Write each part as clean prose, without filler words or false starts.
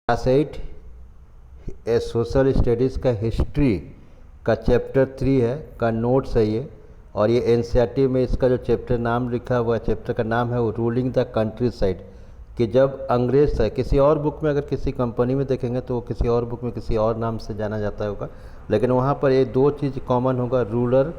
Class 8 social studies का history का chapter 3 है का नोट्स है ये। और ये एनसीईआरटी में इसका जो चैप्टर नाम लिखा हुआ है, चैप्टर का नाम है वो रूलिंग द कंट्री साइड। कि जब अंग्रेज था, किसी और बुक में अगर किसी कंपनी में देखेंगे तो वो किसी और बुक में किसी और नाम से जाना जाता होगा, लेकिन वहाँ पर ये दो चीज़ कॉमन होगा, रूलर,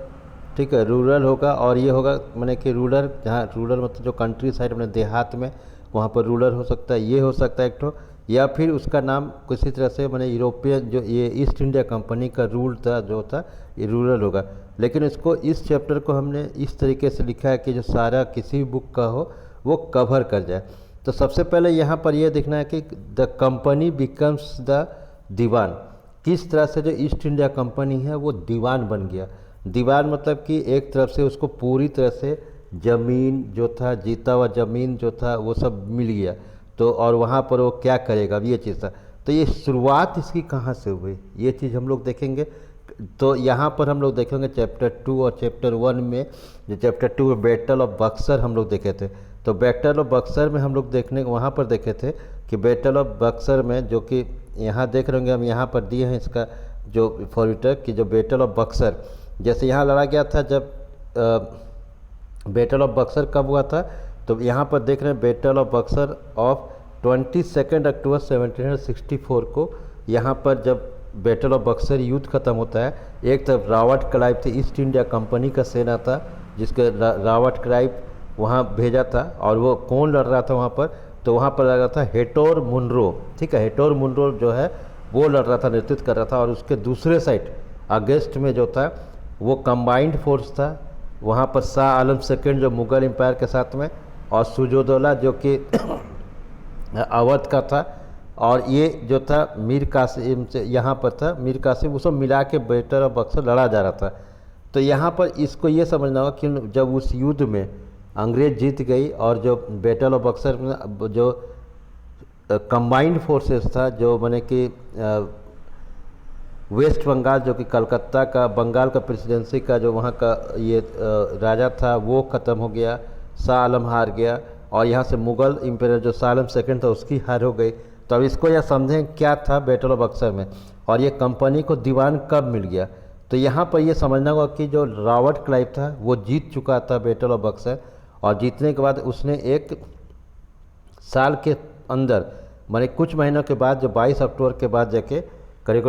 ठीक है, रूरल होगा और ये होगा मैंने कि रूलर, जहाँ रूलर मतलब जो कंट्री साइड अपने देहात में, वहाँ पर रूलर हो सकता है, ये हो सकता है एक ठो, या फिर उसका नाम किसी तरह से मैंने यूरोपियन जो ये ईस्ट इंडिया कंपनी का रूल था जो था ये रूरल होगा। लेकिन इसको इस चैप्टर को हमने इस तरीके से लिखा है कि जो सारा किसी भी बुक का हो वो कवर कर जाए। तो सबसे पहले यहाँ पर यह देखना है कि द कंपनी बिकम्स द दीवान, किस तरह से जो ईस्ट इंडिया कंपनी है वो दीवान बन गया। दीवान मतलब कि एक तरफ से उसको पूरी तरह से ज़मीन जो था, जीता हुआ ज़मीन जो था वो सब मिल गया, तो और वहाँ पर वो क्या करेगा, अब ये चीज़ था। तो ये शुरुआत इसकी कहाँ से हुई ये चीज़ हम लोग देखेंगे। तो यहाँ पर हम लोग देखेंगे चैप्टर 2 और चैप्टर 1 में, जो चैप्टर 2 में बैटल ऑफ बक्सर हम लोग देखे थे। तो बैटल ऑफ बक्सर में हम लोग देखने वहाँ पर देखे थे कि बैटल ऑफ बक्सर में, जो कि यहाँ देख रहे होंगे हम, यहाँ पर दिए हैं इसका जो फॉर्मेट कि जो बैटल ऑफ बक्सर जैसे यहाँ लड़ा गया था। जब बैटल ऑफ बक्सर कब हुआ था, तो यहाँ पर देख रहे हैं battle of Buxar of 22 October 1764 को। यहाँ पर जब बैटल ऑफ बक्सर युद्ध खत्म होता है, एक तरफ रॉबर्ट क्लाइव थे, ईस्ट इंडिया कंपनी का सेना था जिसके रॉबर्ट क्लाइव वहाँ भेजा था। और वो कौन लड़ रहा था वहाँ पर, तो वहाँ पर लड़ रहा था हेक्टर मुनरो, ठीक है, हेक्टर मुनरो जो है वो लड़ रहा था, नेतृत्व कर रहा था। और उसके दूसरे साइड अगस्त में जो था वो कंबाइंड फोर्स था, वहाँ पर शाह आलम सेकंड जो मुग़ल एम्पायर के साथ में, और सुजोदौला जो कि अवध का था, और ये जो था मीर कासिम से यहाँ पर था, मीर कासिम, वो सब मिला के बैटल ऑफ बक्सर लड़ा जा रहा था। तो यहाँ पर इसको ये समझना होगा कि जब उस युद्ध में अंग्रेज जीत गई और जो बैटल ऑफ बक्सर में जो कंबाइंड फोर्सेस था, जो मैंने कि वेस्ट बंगाल जो कि कलकत्ता का, बंगाल का प्रेसिडेंसी का जो वहाँ का ये राजा था वो ख़त्म हो गया, शाह आलम हार गया, और यहाँ से मुग़ल इम्पेरियर जो शाह आलम सेकंड था उसकी हार हो गई। तो अब इसको यह समझें क्या था बैटल ऑफ बक्सर में, और ये कंपनी को दीवान कब मिल गया। तो यहाँ पर ये समझना होगा कि जो रॉबर्ट क्लाइव था वो जीत चुका था बैटल ऑफ बक्सर, और जीतने के बाद उसने एक साल के अंदर, माने कुछ महीनों के बाद, जो 22 अक्टूबर के बाद जाके करीब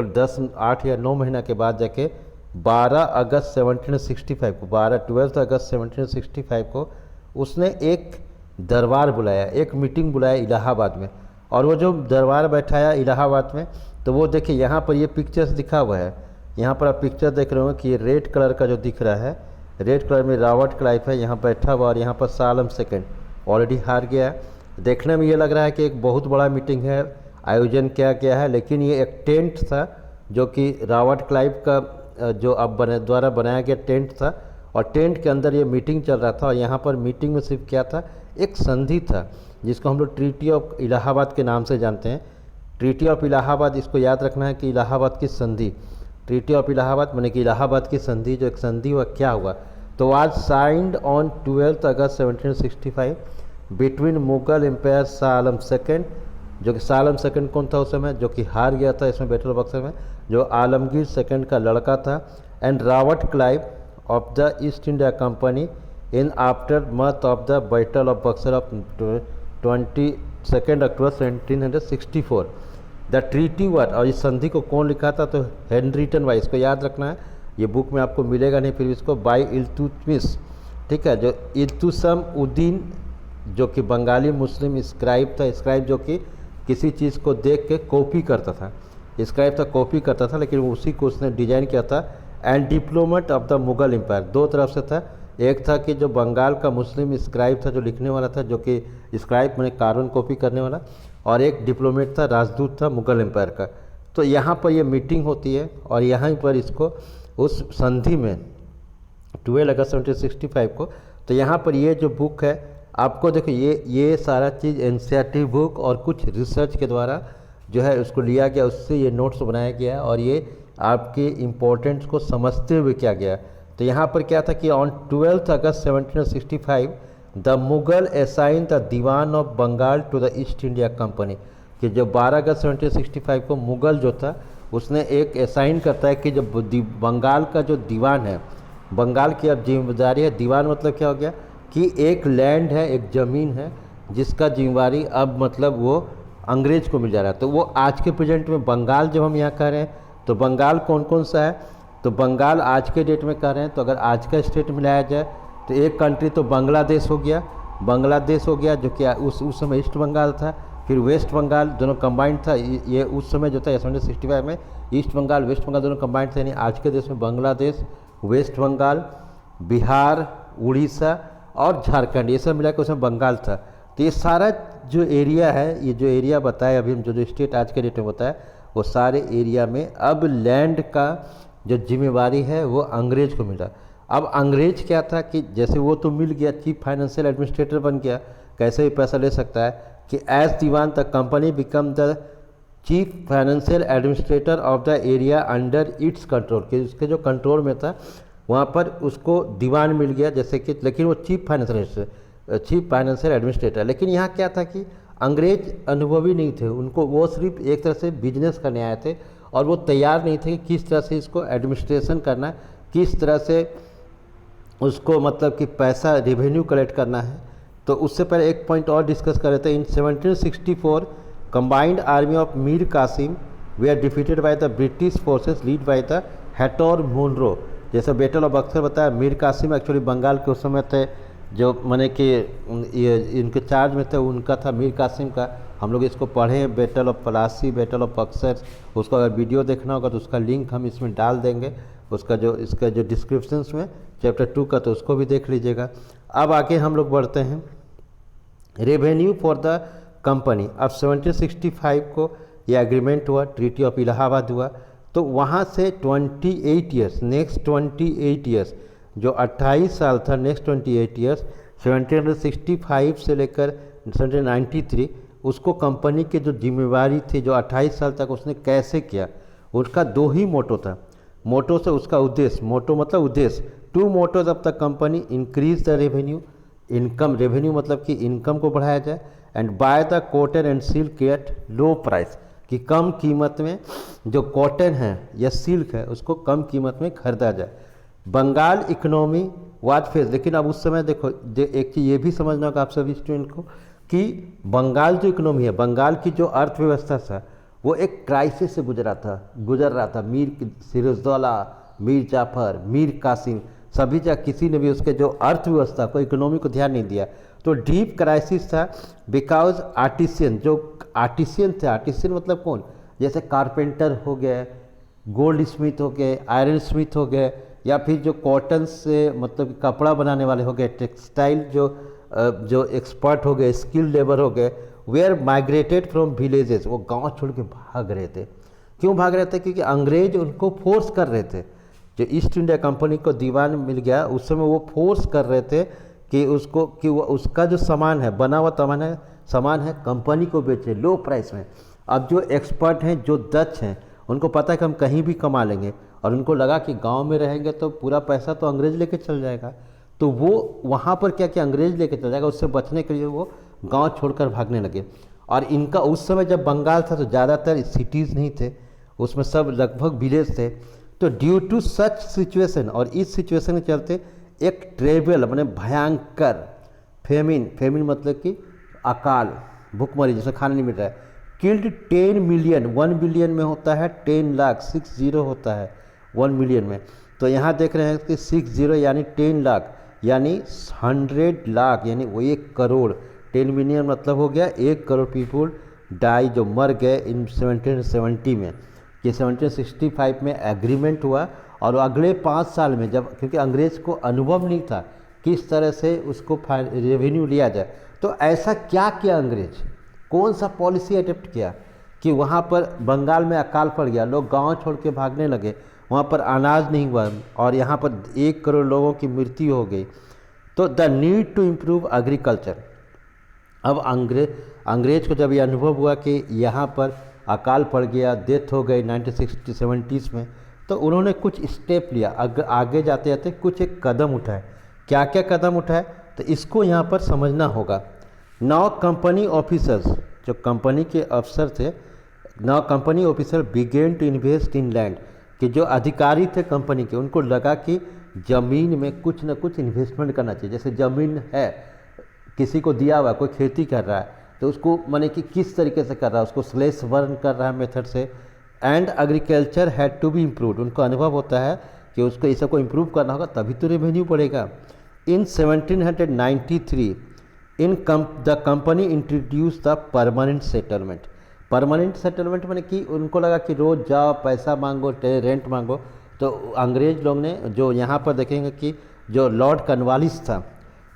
8 या 9 महीना के बाद जाके 12 अगस्त 1765 को, 12 अगस्त 1765 को उसने एक दरबार बुलाया, एक मीटिंग बुलाया इलाहाबाद में। और वो जो दरबार बैठाया इलाहाबाद में, तो वो देखिए यहाँ पर ये पिक्चर्स दिखा हुआ है, यहाँ पर आप पिक्चर देख रहे हो कि ये रेड कलर का जो दिख रहा है, रेड कलर में रॉबर्ट क्लाइव है यहाँ बैठा हुआ, और यहाँ पर शाह आलम सेकंड ऑलरेडी हार गया है। देखने में ये लग रहा है कि एक बहुत बड़ा मीटिंग है, आयोजन किया गया है, लेकिन ये एक टेंट था जो कि रॉबर्ट क्लाइव का जो अब द्वारा बनाया गया टेंट था, और टेंट के अंदर ये मीटिंग चल रहा था। और यहाँ पर मीटिंग में सिर्फ क्या था, एक संधि था जिसको हम लोग ट्रीटी ऑफ इलाहाबाद के नाम से जानते हैं। ट्रीटी ऑफ इलाहाबाद, इसको याद रखना है कि इलाहाबाद की संधि, ट्रीटी ऑफ इलाहाबाद माने कि इलाहाबाद की संधि, जो एक संधि हुआ क्या हुआ, तो आज signed on 12 August 1765 between Mughal empire Shah Alam second, जो कि शाह आलम सेकंड कौन था उस समय, जो कि हार गया था इसमें बैटल ऑफ बक्सर में, जो आलमगीर सेकंड का लड़का था, and Robert Clive of the East India Company in aftermath of the battle of Buxar of 22 October 1764 the treaty word. और इस संधि को कौन लिखा था, तो हैंडरिटन बाय, इसको याद रखना है, ये बुक में आपको मिलेगा नहीं, फिर इसको बाय इल्तुतमिश, ठीक है, जो इल्तुसम उद्दीन जो कि बंगाली मुस्लिम स्क्राइब था, स्क्राइब जो कि किसी चीज़ को देख के कॉपी करता था, स्क्राइब था कॉपी करता था, लेकिन उसी को उसने डिजाइन किया था। And diplomat of the Mughal empire, दो तरफ से था, एक था कि जो बंगाल का मुस्लिम स्क्राइब था जो लिखने वाला था, जो कि स्क्राइब मैंने कार्बन कॉपी करने वाला, और एक डिप्लोमेट था, राजदूत था मुग़ल एम्पायर का। तो यहाँ पर ये मीटिंग होती है, और यहाँ पर इसको उस संधि में 12 अगस्त 1765 को, तो यहाँ पर ये जो बुक है आपको देखो, ये सारा चीज़ एनसीईआरटी बुक और कुछ रिसर्च के द्वारा जो है उसको लिया गया, उससे ये नोट्स बनाया गया है, और ये आपके इम्पोर्टेंट्स को समझते हुए किया गया। तो यहाँ पर क्या था कि on 12 August 1765 the Mughal assign the Diwan of Bengal to the East India Company. कि जो 12 अगस्त 1765 को मुग़ल जो था उसने एक असाइन करता है कि जब बंगाल का जो दीवान है, बंगाल की अब जिम्मेदारी है। दीवान मतलब क्या हो गया कि एक लैंड है, एक ज़मीन है जिसका जिम्मेवारी अब मतलब वो अंग्रेज़ को मिल जा रहा है। तो वो आज के प्रेजेंट में बंगाल जब हम यहाँ कह रहे हैं तो बंगाल कौन कौन सा है, तो बंगाल आज के डेट में कह रहे हैं तो अगर आज का स्टेट मिलाया जाए तो एक कंट्री तो बांग्लादेश हो गया, बांग्लादेश हो गया जो कि उस समय ईस्ट बंगाल था, फिर वेस्ट बंगाल, दोनों कंबाइंड था। ये उस समय जो था 1765 में ईस्ट बंगाल वेस्ट बंगाल दोनों कंबाइंड थे, यानी आज के देश में बांग्लादेश, वेस्ट बंगाल, बिहार, उड़ीसा और झारखंड, ये सब मिला के उसमें बंगाल था। तो ये सारा जो एरिया है, ये जो एरिया बताया अभी हम जो स्टेट आज के डेट में बताया, वो सारे एरिया में अब लैंड का जो जिम्मेवारी है वो अंग्रेज को मिला। अब अंग्रेज क्या था कि जैसे वो तो मिल गया, चीफ फाइनेंशियल एडमिनिस्ट्रेटर बन गया, कैसे भी पैसा ले सकता है, कि as Diwan the company become the chief financial administrator of the area under its control, कि उसके जो कंट्रोल में था वहाँ पर उसको दीवान मिल गया जैसे कि, लेकिन वो चीफ फाइनेंशियल एडमिनिस्ट्रेटर। लेकिन यहाँ क्या था कि अंग्रेज अनुभवी नहीं थे, उनको वो सिर्फ एक तरह से बिजनेस करने आए थे और वो तैयार नहीं थे कि किस तरह से इसको एडमिनिस्ट्रेशन करना है, किस तरह से उसको मतलब कि पैसा रेवेन्यू कलेक्ट करना है। तो उससे पहले एक पॉइंट और डिस्कस कर रहे थे। In 1764 combined army of Mir Qasim were defeated by the British forces lead by the Hector Munro. जैसे बैटल ऑफ बक्सर बताया, मीर कासिम एक्चुअली बंगाल के उस समय थे जो माने कि ये इनके चार्ज में थे, उनका था मीर कासिम का। हम लोग इसको पढ़े हैं, battle of Plassey, battle of Buxar. उसको अगर वीडियो देखना होगा तो उसका लिंक हम इसमें डाल देंगे, उसका जो इसका जो डिस्क्रिप्शन में चैप्टर 2 का, तो उसको भी देख लीजिएगा। अब आगे हम लोग बढ़ते हैं। रेवेन्यू फॉर द कंपनी, अब 1765 को ये एग्रीमेंट हुआ, ट्रीटी ऑफ इलाहाबाद हुआ। तो वहाँ से 28 ईयर्स, नेक्स्ट 28 ईयर्स जो 28 साल था, नेक्स्ट 28 ईयर्स 1765 से लेकर 1793 उसको कंपनी के जो जिम्मेवारी थी जो 28 साल तक उसने कैसे किया, उसका 2 ही मोटो था। मोटो से उसका उद्देश्य, मोटो मतलब उद्देश्य, 2 mottos of the company, increase the revenue, income, revenue मतलब कि इनकम को बढ़ाया जाए, and by the cotton and silk at low price, कि कम कीमत में जो कॉटन है या सिल्क है उसको कम कीमत में खरीदा जाए। बंगाल इकोनॉमी वाज फेस, लेकिन अब उस समय देखो एक चीज़ ये भी समझना होगा आप सभी स्टूडेंट को कि बंगाल जो इकोनॉमी है, बंगाल की जो अर्थव्यवस्था था वो एक क्राइसिस से गुजर रहा था। मीर सिराजुद्दौला, मीर जाफर, मीर कासिम, सभी जगह किसी ने भी उसके जो अर्थव्यवस्था को, इकोनॉमी को ध्यान नहीं दिया। तो डीप क्राइसिस था बिकॉज आर्टिसियन, जो आर्टिसियन थे, आर्टिसियन मतलब कौन, जैसे कारपेंटर हो गए, गोल्ड स्मिथ हो गए, आयरन स्मिथ हो गए, या फिर जो कॉटन से मतलब कपड़ा बनाने वाले हो गए, टेक्सटाइल जो एक्सपर्ट हो गए, स्किल्ड लेबर हो गए, वेयर माइग्रेटेड फ्रॉम विलेजेस, वो गांव छोड़ के भाग रहे थे। क्यों भाग रहे थे? क्योंकि अंग्रेज उनको फोर्स कर रहे थे। जो ईस्ट इंडिया कंपनी को दीवान मिल गया उस समय वो फोर्स कर रहे थे कि उसको, कि वो उसका जो सामान है, बना हुआ सामान है कंपनी को बेचे लो प्राइस में। अब जो एक्सपर्ट हैं, जो दक्ष हैं, उनको पता है कि हम कहीं भी कमा लेंगे, और उनको लगा कि गांव में रहेंगे तो पूरा पैसा तो अंग्रेज लेके चल जाएगा, तो वो वहाँ पर क्या क्या अंग्रेज लेके चल जाएगा, उससे बचने के लिए वो गांव छोड़कर भागने लगे। और इनका उस समय जब बंगाल था तो ज़्यादातर सिटीज़ नहीं थे, उसमें सब लगभग विलेज थे। तो ड्यू टू सच सिचुएशन, और इस सिचुएशन के चलते एक ट्रेबल मैंने भयंकर फेमिन मतलब कि अकाल, भूखमरी, जिसमें खाना नहीं मिल रहा है, किल्ड 10 मिलियन, 1 बिलियन में होता है 10 लाख, 60 होता है 1 मिलियन में। तो यहाँ देख रहे हैं कि 60 यानी 10 लाख, यानी 100 लाख, यानी वो 1 करोड़। 10 मिलियन मतलब हो गया 1 करोड़ पीपुल डाई, जो मर गए इन 1770 में। कि 1765 में एग्रीमेंट हुआ, और अगले 5 साल में जब, क्योंकि अंग्रेज को अनुभव नहीं था किस तरह से उसको रेवेन्यू लिया जाए, तो ऐसा क्या किया अंग्रेज, कौन सा पॉलिसी अडेप्ट किया कि वहाँ पर बंगाल में अकाल पड़ गया, लोग गांव छोड़ के भागने लगे, वहाँ पर अनाज नहीं हुआ, और यहाँ पर 1 करोड़ लोगों की मृत्यु हो गई। तो the need to improve agriculture. अब अंग्रेज को जब ये अनुभव हुआ कि यहाँ पर अकाल पड़ गया, डेथ हो गई 1960-70s में, तो उन्होंने कुछ स्टेप लिया, आगे जाते जाते कुछ एक कदम उठाए। क्या क्या कदम उठाए, तो इसको यहाँ पर समझना होगा। नाउ कंपनी ऑफिसर्स, जो कंपनी के अफसर थे, now company officer began to invest in land, कि जो अधिकारी थे कंपनी के, उनको लगा कि ज़मीन में कुछ ना कुछ इन्वेस्टमेंट करना चाहिए। जैसे ज़मीन है, किसी को दिया हुआ, कोई खेती कर रहा है, तो उसको माने कि किस तरीके से कर रहा है, उसको स्लेश वर्न कर रहा है मेथड से। And agriculture had to be improved, उनको अनुभव होता है कि उसको इस सबको इम्प्रूव करना होगा, तभी तो रेवेन्यू बढ़ेगा। इन 1793 the company introduce the permanent settlement. Permanent settlement मैंने कि उनको लगा कि रोज़ जाओ पैसा मांगो, रेंट मांगो, तो अंग्रेज लोग ने, जो यहाँ पर देखेंगे कि जो लॉर्ड कॉर्नवालिस था,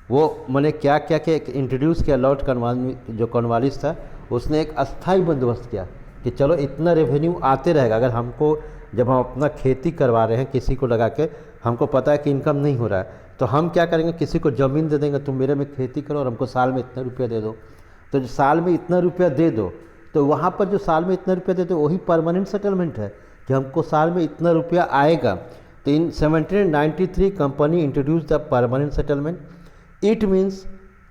वो मैंने क्या क्या क्या इंट्रोड्यूस किया। लॉर्ड कॉर्नवालिस था, उसने एक अस्थाई बंदोबस्त किया कि चलो इतना रेवेन्यू आते रहेगा। अगर हमको, जब हम अपना खेती करवा रहे हैं किसी को लगा के, हमको पता है कि इनकम नहीं हो रहा है, तो हम क्या करेंगे, किसी को ज़मीन दे देंगे, तुम मेरे में खेती करो और हमको साल में इतना रुपया दे दो। तो जो साल में इतना रुपया दे दो, तो वहाँ पर जो साल में इतना रुपया दे दो वही परमानेंट सेटलमेंट है कि हमको साल में इतना रुपया आएगा। तो in 1793 company introduce the permanent settlement. It means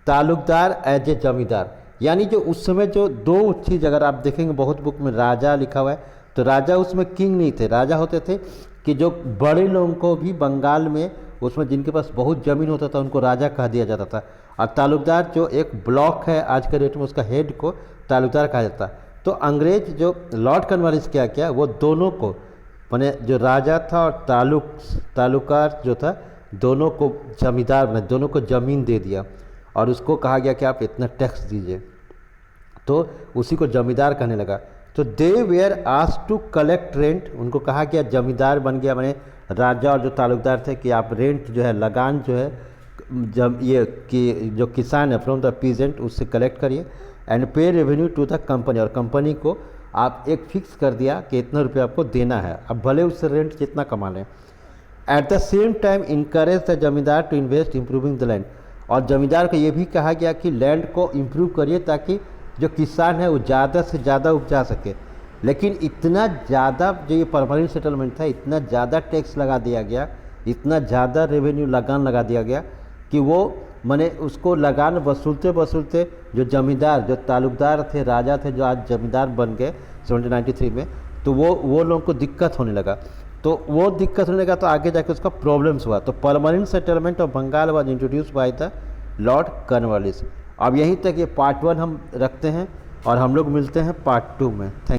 talukdar as a zamindar, यानी जो उस समय जो दो चीज़, अगर आप देखेंगे बहुत बुक में राजा लिखा हुआ है, तो राजा उसमें किंग नहीं थे, राजा होते थे कि जो बड़े लोगों को भी बंगाल में, उसमें जिनके पास बहुत ज़मीन होता था उनको राजा कह दिया जाता था। और तालुकदार जो एक ब्लॉक है आज के डेट में, उसका हेड को तालुकदार कहा जाता। तो अंग्रेज जो लॉर्ड कॉर्नवालिस क्या किया, वो दोनों को, माने जो राजा था और तालुकार जो था, दोनों को जमींदार बना, दोनों को ज़मीन दे दिया और उसको कहा गया कि आप इतना टैक्स दीजिए, तो उसी को जमींदार कहने लगा। तो they were asked to collect rent, उनको कहा गया, जमींदार बन गया, माने राजा और जो तालुकदार थे, कि आप रेंट जो है, लगान जो है, जब ये कि जो किसान है फ्रॉम द पीजेंट, उससे कलेक्ट करिए। एंड पे रेवेन्यू टू द कंपनी, और कंपनी को आप एक फिक्स कर दिया कि इतना रुपया आपको देना है, अब भले उससे रेंट जितना कमा लें। At the same time encourage the zamindar to invest improving the land, और जमींदार को ये भी कहा गया कि लैंड को इम्प्रूव करिए ताकि जो किसान है वो ज़्यादा से ज़्यादा उपजा सके। लेकिन इतना ज़्यादा जो ये परमानेंट सेटलमेंट था, इतना ज़्यादा टैक्स लगा दिया गया, इतना ज़्यादा रेवेन्यू लगान लगा दिया गया कि वो माने उसको लगान वसूलते वसूलते जो जमींदार, जो तालुकदार थे, राजा थे, जो आज जमींदार बन गए 1793 में, तो वो लोगों को दिक्कत होने लगा। तो वो दिक्कत होने लगा तो आगे जाके उसका प्रॉब्लम्स हुआ। तो permanent settlement of Bengal was introduce by the Lord Cornwallis. अब यहीं तक ये पार्ट 1 हम रखते हैं और हम लोग मिलते हैं पार्ट 2 में। थैंक